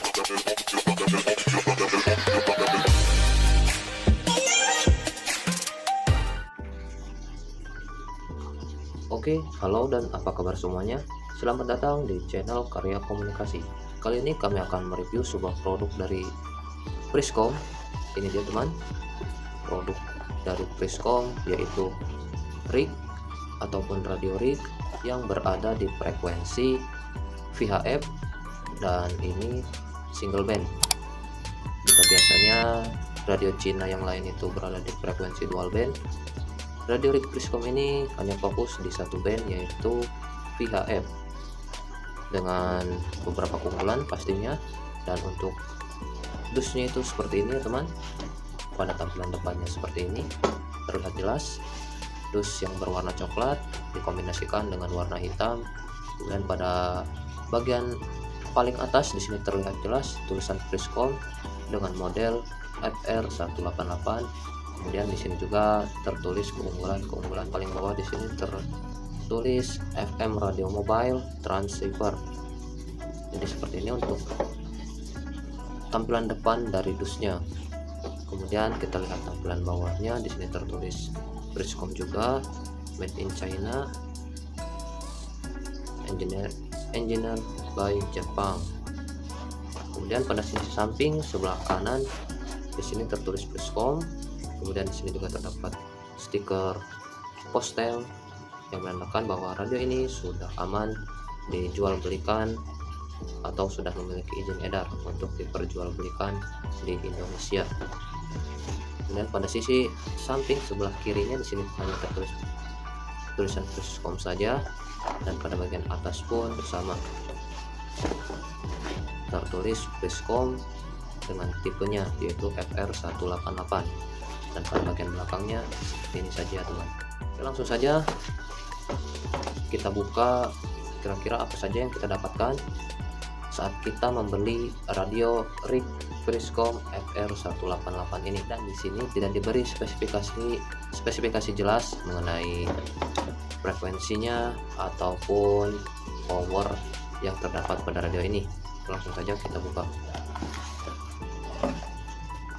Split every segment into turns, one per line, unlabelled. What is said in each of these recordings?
Oke, halo dan apa kabar semuanya? Selamat datang di channel Karya Komunikasi. Kali ini kami akan mereview sebuah produk dari Priscom. Ini dia teman, produk dari Priscom yaitu rig ataupun radio rig yang berada di frekuensi VHF dan ini single band. Jika biasanya radio Cina yang lain itu berada di frekuensi dual band, radio rig Priscom ini hanya fokus di satu band yaitu VHF dengan beberapa keunggulan pastinya. Dan untuk dusnya itu seperti ini ya teman, pada tampilan depannya seperti ini terlihat jelas dus yang berwarna coklat dikombinasikan dengan warna hitam. Kemudian pada bagian paling atas di sini terlihat jelas tulisan Priscom dengan model FR188. Kemudian di sini juga tertulis keunggulan paling bawah di sini tertulis FM radio mobile transceiver. Jadi seperti ini untuk tampilan depan dari dusnya. Kemudian kita lihat tampilan bawahnya, di sini tertulis Priscom juga, made in China, engineer by Jepang. Kemudian pada sisi samping sebelah kanan di sini tertulis Priscom. Kemudian di sini juga terdapat stiker postel yang menandakan bahwa radio ini sudah aman dijual belikan atau sudah memiliki izin edar untuk diperjualbelikan di Indonesia. Kemudian pada sisi samping sebelah kirinya di sini hanya tertulis tulisan Priscom saja, dan pada bagian atas pun bersama tertulis Priscom dengan tipenya yaitu FR188. Dan pada bagian belakangnya ini saja teman. Oke, langsung saja kita buka kira-kira apa saja yang kita dapatkan saat kita membeli radio rig Priscom FR188 ini. Dan di sini tidak diberi spesifikasi jelas mengenai frekuensinya ataupun power yang terdapat pada radio ini. Langsung saja kita buka.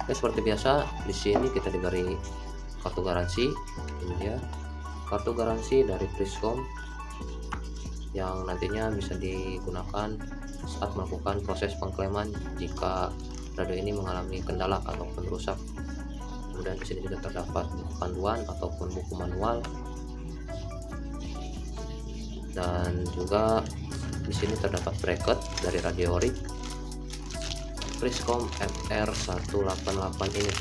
Oke, seperti biasa di sini kita diberi kartu garansi. Ini dia kartu garansi dari Priscom yang nantinya bisa digunakan saat melakukan proses pengklaiman jika radio ini mengalami kendala ataupun rusak. Kemudian di sini juga terdapat buku panduan ataupun buku manual, dan juga di sini terdapat bracket dari radio rig Priscom FR188 ini.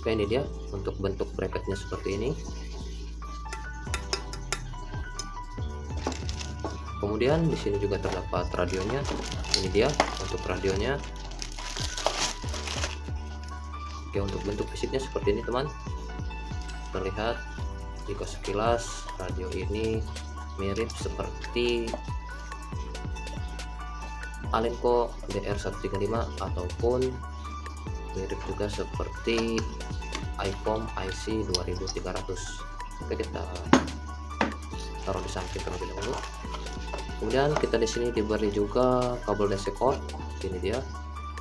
Oke, ini dia untuk bentuk bracketnya seperti ini. Kemudian di sini juga terdapat radionya. Ini dia untuk radionya. Oke, untuk bentuk fisiknya seperti ini teman. Terlihat jika sekilas radio ini mirip seperti Alenco DR135 ataupun mirip juga seperti ICOM IC2300. Oke, kita taruh di samping terlebih dahulu. Kemudian kita di sini diberi juga kabel DC cord. Ini dia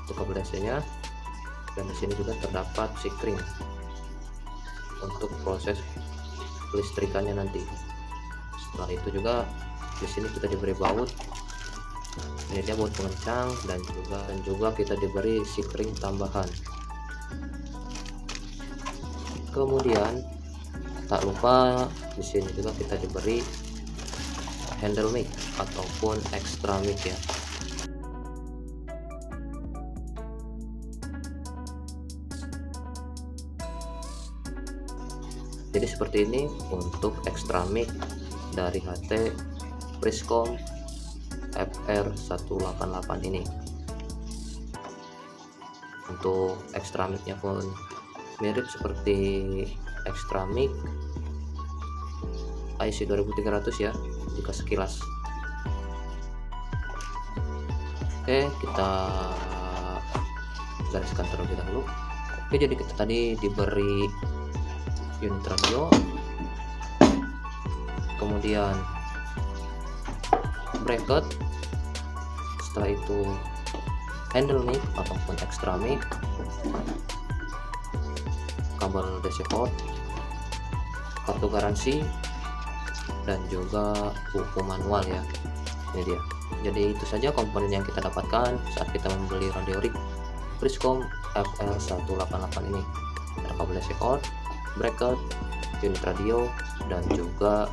untuk kabel DC-nya, dan di sini juga terdapat sikring untuk proses listrikannya nanti. Setelah itu juga di sini kita diberi baut. Ini dia baut pengencang, dan juga kita diberi sikring tambahan. Kemudian tak lupa di sini juga kita diberi handle mic ataupun extra mic ya. Jadi seperti ini untuk extra mic dari HT Priscom FR188 ini. Untuk extra mic-nya pun mirip seperti extra mic IC2300 ya, jika sekilas. Oke, kita gariskan terlebih dahulu. Oke, jadi kita tadi diberi unit radio, kemudian bracket, setelah itu handle mic ataupun extra mic, kabel DC cord, kartu garansi, dan juga buku manual ya. Ini dia. Jadi itu saja komponen yang kita dapatkan saat kita membeli radio rig Priscom FR188 ini. Ada kabel DC cord, bracket, unit radio, dan juga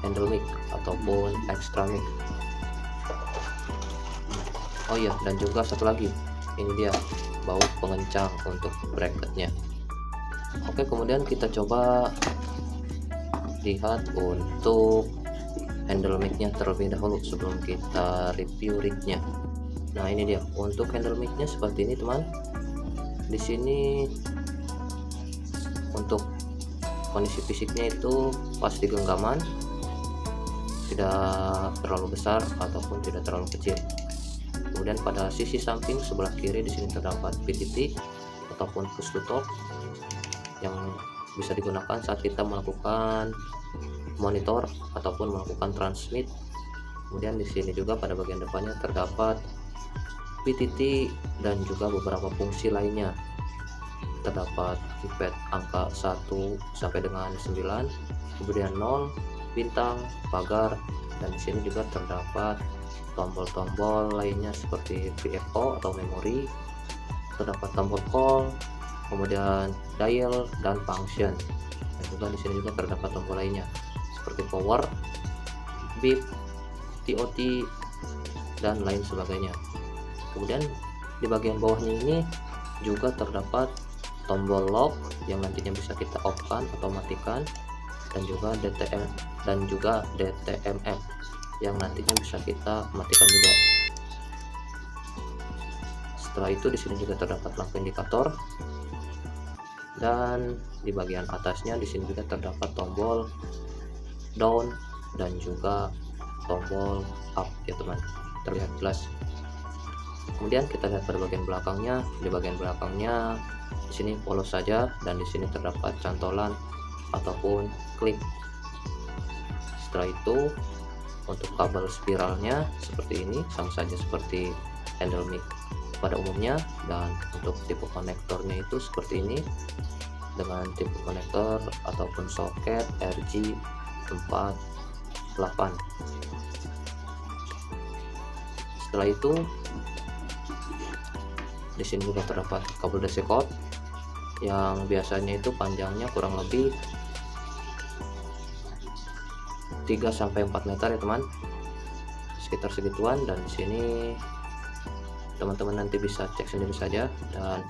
handle mic ataupun extra mic. Oh iya, dan juga satu lagi, ini dia baut pengencang untuk bracketnya. Oke, kemudian kita coba lihat untuk handle mic-nya terlebih dahulu sebelum kita review rig-nya. Nah, ini dia untuk handle mic-nya seperti ini, teman. Di sini untuk kondisi fisiknya itu pas di genggaman, tidak terlalu besar ataupun tidak terlalu kecil. Kemudian pada sisi samping sebelah kiri di sini terdapat PTT ataupun push to talk yang bisa digunakan saat kita melakukan monitor ataupun melakukan transmit. Kemudian di sini juga pada bagian depannya terdapat PTT dan juga beberapa fungsi lainnya. Terdapat keypad angka 1 sampai dengan 9, kemudian 0, bintang, pagar, dan di sini juga terdapat tombol-tombol lainnya seperti VFO atau memori, terdapat tombol call, kemudian dial dan function, dan juga di sini juga terdapat tombol lainnya seperti power, beep, TOT, dan lain sebagainya. Kemudian di bagian bawahnya ini juga terdapat tombol lock yang nantinya bisa kita off-kan atau matikan, dan juga DTMF yang nantinya bisa kita matikan juga. Setelah itu di sini juga terdapat lampu indikator, dan di bagian atasnya di sini juga terdapat tombol down dan juga tombol up ya teman, terlihat jelas. Kemudian kita lihat pada bagian belakangnya. Di bagian belakangnya di sini polos saja, dan di sini terdapat cantolan ataupun klip. Setelah itu untuk kabel spiralnya seperti ini, sama saja seperti handle mic pada umumnya, dan untuk tipe konektornya itu seperti ini dengan tipe konektor ataupun soket RJ48. Setelah itu di sini juga terdapat kabel DC cord yang biasanya itu panjangnya kurang lebih 3-4 meter ya teman, sekitar segituan. Dan di sini teman-teman nanti bisa cek sendiri saja. Dan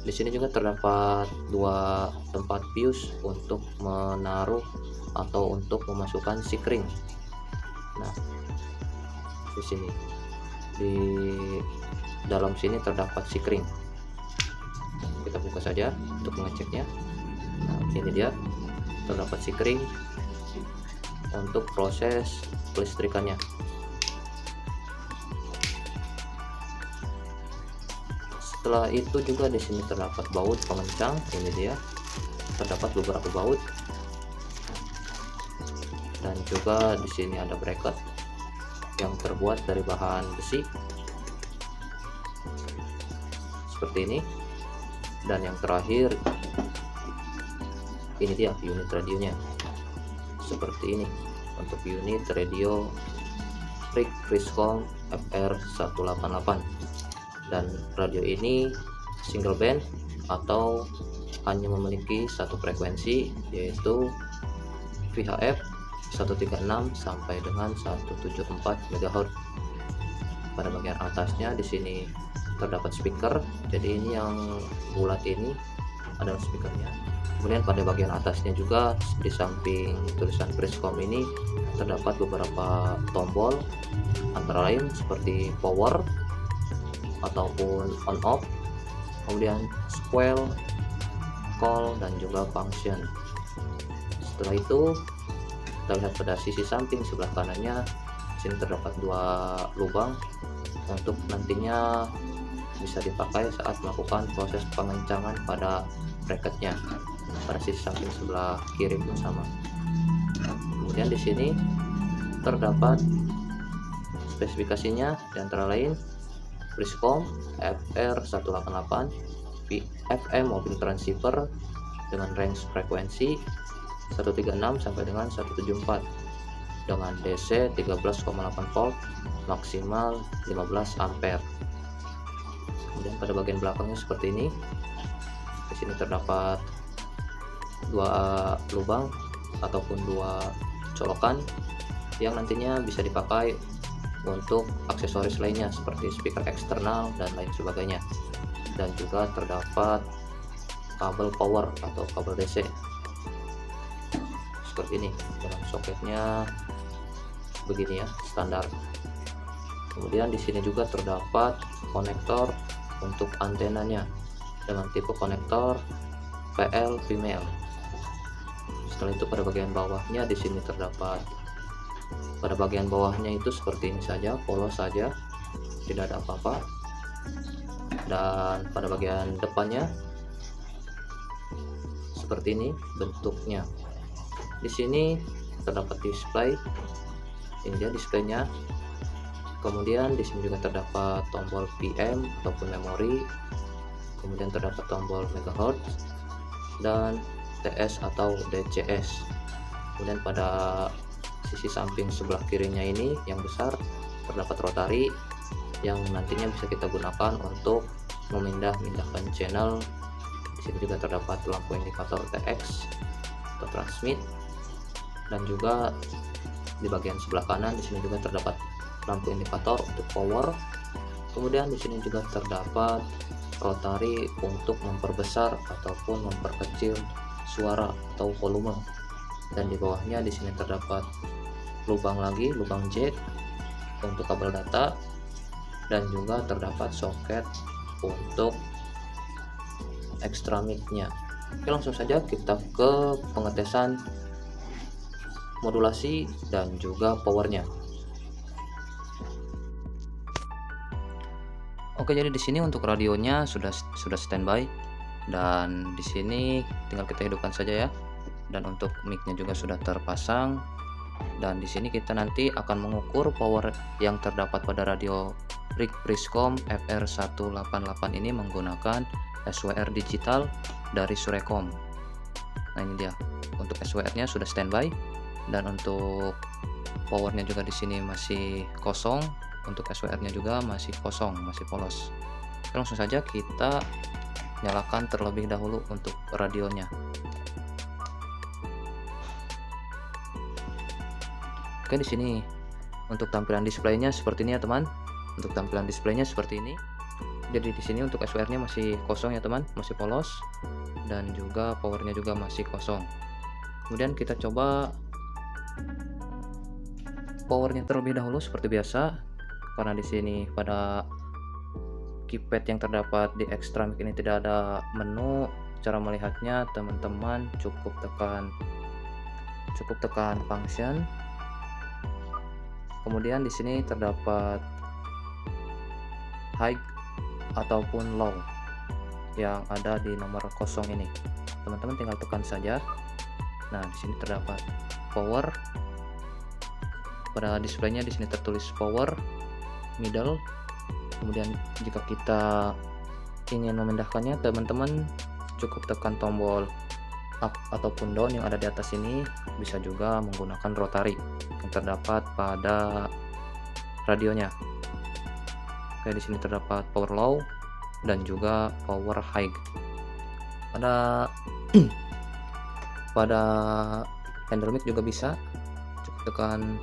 di sini juga terdapat 2 tempat fuse untuk menaruh atau untuk memasukkan sikring. Nah, di sini di dalam sini terdapat sikring. Kita buka saja untuk mengeceknya. Nah, ini dia, terdapat sikring untuk proses kelistrikannya. Setelah itu juga di sini terdapat baut pengencang. Ini dia, terdapat beberapa baut, dan juga di sini ada bracket yang terbuat dari bahan besi seperti ini. Dan yang terakhir ini dia unit radionya seperti ini, untuk unit radio rig Priscom FR188. Dan radio ini single band atau hanya memiliki satu frekuensi, yaitu VHF 136 sampai dengan 174 MHz. Pada bagian atasnya di sini terdapat speaker. Jadi ini yang bulat ini adalah speakernya. Kemudian pada bagian atasnya juga di samping tulisan Priscom ini terdapat beberapa tombol, antara lain seperti power ataupun on off, kemudian square, call, dan juga function. Setelah itu kita lihat pada sisi samping sebelah kanannya, di sini terdapat 2 lubang untuk nantinya bisa dipakai saat melakukan proses pengencangan pada bracketnya. Pada sisi samping sebelah kiri pun sama. Kemudian di sini terdapat spesifikasinya, di antara lain Priscom FR188 FM mobil transceiver dengan range frekuensi 136 sampai dengan 174 dengan DC 13,8 volt maksimal 15 ampere. Kemudian pada bagian belakangnya seperti ini. Di sini terdapat dua lubang ataupun dua colokan yang nantinya bisa dipakai untuk aksesoris lainnya seperti speaker eksternal dan lain sebagainya. Dan juga terdapat kabel power atau kabel DC seperti ini dengan soketnya begini ya, standar. Kemudian di sini juga terdapat konektor untuk antenanya dengan tipe konektor PL female. Setelah itu pada bagian bawahnya di sini terdapat, pada bagian bawahnya itu seperti ini saja, polos saja, tidak ada apa-apa. Dan pada bagian depannya seperti ini bentuknya. Di sini terdapat display, ini dia displaynya. Kemudian di sini juga terdapat tombol PM ataupun memori. Kemudian terdapat tombol megahertz dan TS atau DCS. Kemudian pada sisi samping sebelah kirinya ini yang besar terdapat rotary yang nantinya bisa kita gunakan untuk memindahkan channel. Di sini juga terdapat lampu indikator TX atau transmit, dan juga di bagian sebelah kanan di sini juga terdapat lampu indikator untuk power. Kemudian di sini juga terdapat rotary untuk memperbesar ataupun memperkecil suara atau volume. Dan di bawahnya di sini terdapat lubang lagi, lubang jack untuk kabel data, dan juga terdapat soket untuk extra mic-nya. Oke, langsung saja kita ke pengetesan modulasi dan juga powernya. Oke, jadi di sini untuk radionya sudah standby, dan di sini tinggal kita hidupkan saja ya. Dan untuk mic-nya juga sudah terpasang. Dan di sini kita nanti akan mengukur power yang terdapat pada radio rig Priscom FR188 ini menggunakan SWR digital dari Surecom. Nah, ini dia. Untuk SWR-nya sudah standby, dan untuk powernya juga di sini masih kosong. Untuk SWR-nya juga masih kosong, masih polos. Oke, langsung saja kita nyalakan terlebih dahulu untuk radionya. Oke, di sini untuk tampilan displaynya seperti ini ya teman. Untuk tampilan displaynya seperti ini. Jadi di sini untuk SWR-nya masih kosong ya teman, masih polos, dan juga powernya juga masih kosong. Kemudian kita coba powernya terlebih dahulu seperti biasa, karena di sini pada keypad yang terdapat di extra mic ini tidak ada menu. Cara melihatnya teman-teman cukup tekan function. Kemudian di sini terdapat high ataupun low yang ada di nomor kosong ini. Teman-teman tinggal tekan saja. Nah, di sini terdapat power. Pada displaynya di sini tertulis power, middle. Kemudian jika kita ingin memindahkannya, teman-teman cukup tekan tombol up ataupun down yang ada di atas ini. Bisa juga menggunakan rotary yang terdapat pada radionya. Oke, di sini terdapat power low dan juga power high. Pada handle mic juga bisa cukup tekan.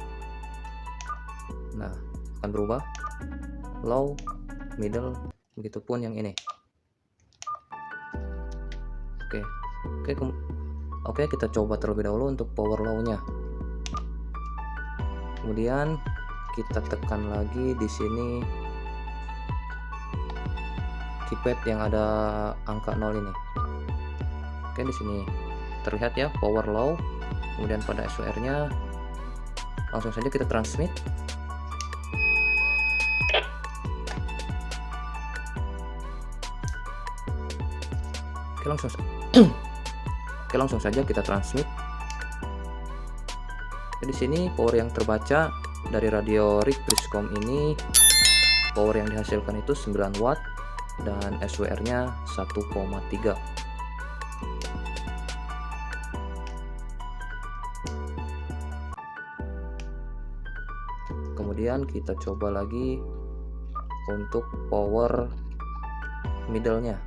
Nah, akan berubah low, middle, begitupun yang ini. Oke, kita coba terlebih dahulu untuk power low-nya. Kemudian kita tekan lagi di sini keypad yang ada angka 0 ini. Oke, di sini terlihat ya power low. Kemudian pada SWR-nya langsung saja kita transmit. Oke, langsung saja kita transmit. Jadi di sini power yang terbaca dari radio rig Priscom ini, power yang dihasilkan itu 9 watt dan SWR-nya 1,3. Kemudian kita coba lagi untuk power middle-nya.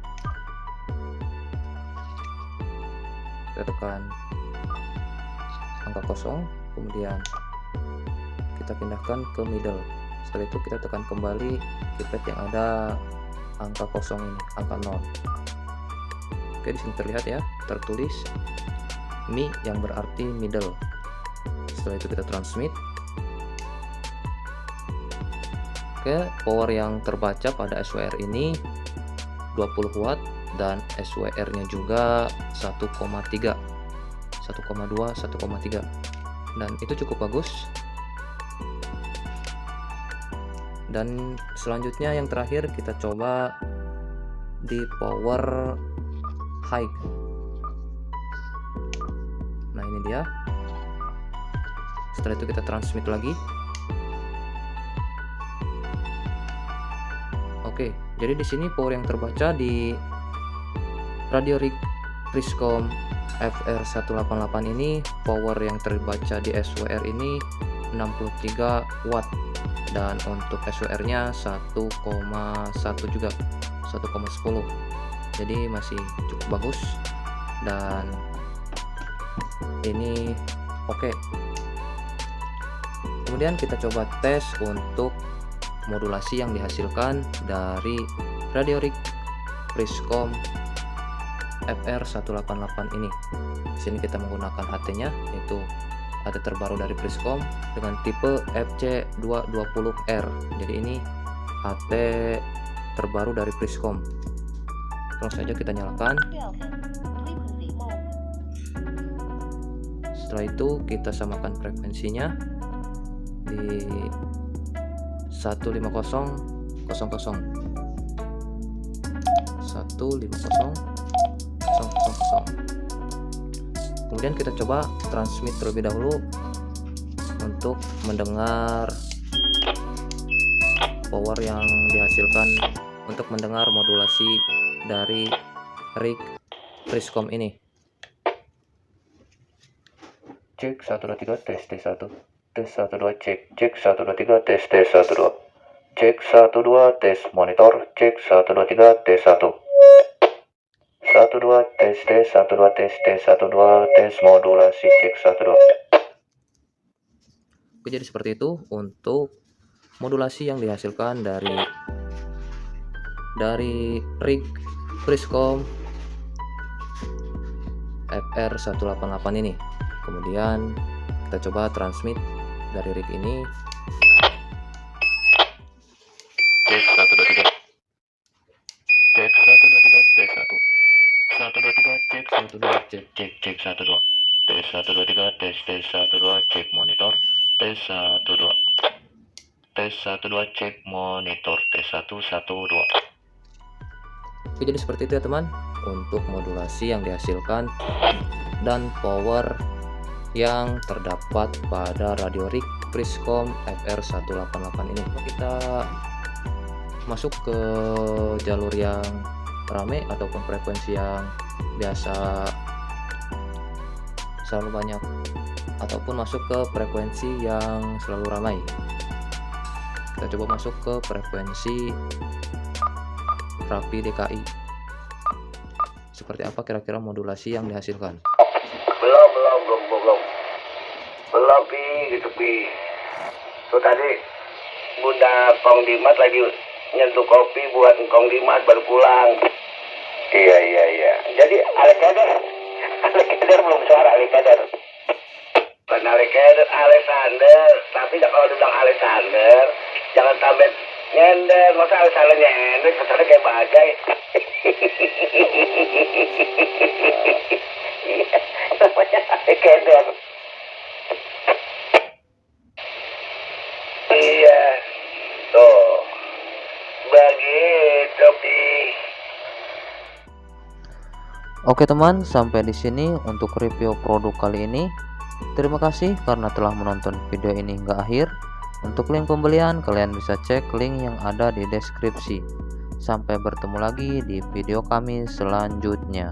Kita tekan angka kosong, kemudian kita pindahkan ke middle. Setelah itu kita tekan kembali keypad yang ada angka kosong ini, angka 0. Oke, di sini terlihat ya, tertulis Mi yang berarti middle. Setelah itu kita transmit. Oke, power yang terbaca pada SWR ini 20 watt dan SWR-nya juga 1,3, 1,2, 1,3, dan itu cukup bagus. Dan selanjutnya yang terakhir kita coba di power high. Nah, ini dia. Setelah itu kita transmit lagi. Oke, jadi di sini power yang terbaca di radio rig Priscom FR188 ini, power yang terbaca di SWR ini 63 watt dan untuk SWR-nya 1,1 juga, 1,10. Jadi masih cukup bagus dan ini oke. Kemudian kita coba tes untuk modulasi yang dihasilkan dari radio rig Priscom FR188 ini. Di sini kita menggunakan HT-nya, yaitu HT terbaru dari Priscom dengan tipe FC220R. Jadi ini HT terbaru dari Priscom. Langsung saja kita nyalakan. Setelah itu kita samakan frekuensinya di 150 00 Kemudian kita coba transmit terlebih dahulu untuk mendengar power yang dihasilkan, untuk mendengar modulasi dari rig Priscom ini. Cek 1 2 3 tes 1. Tes 1 2 cek 1 2 3 tes 1 2. Cek 1 2 tes monitor, cek 1 2 3 tes 1. 1 2 tes 1 2 tes 1 2 tes modulasi cek 1 2. Oke, jadi seperti itu untuk modulasi yang dihasilkan dari rig Priscom FR188 ini. Kemudian kita coba transmit dari rig ini. Cek 1 2 3. Cek 1 2 3 tes 1. 1 2 3 cek 1 2 cek 1 2. Tes 1 2 3 tes 1 2 cek monitor. Tes 1 2. Tes 1 2 cek monitor. Tes 1 1 2. Oke, jadi seperti itu ya teman, untuk modulasi yang dihasilkan dan power yang terdapat pada radio rig Priscom FR188 ini. Kita masuk ke jalur yang rame ataupun frekuensi yang biasa selalu banyak, ataupun masuk ke frekuensi yang selalu ramai. Kita coba masuk ke frekuensi Rapi DKI. Seperti apa kira-kira modulasi yang dihasilkan?
Belum gitu pi. So tadi Bunda Kong Dimas lagi nyentuh kopi buat Kong Dimas baru pulang. Iya. Jadi Alexander belum suara Alexander. Bukan Alexander, tapi kalau bilang Alexander jangan tambah nyender. Masa Alexander nyender, kesannya kayak bagai. Namanya Alexander. Iya, tuh begitu pi.
Oke teman, sampai di sini untuk review produk kali ini. Terima kasih karena telah menonton video ini hingga akhir. Untuk link pembelian kalian bisa cek link yang ada di deskripsi. Sampai bertemu lagi di video kami selanjutnya.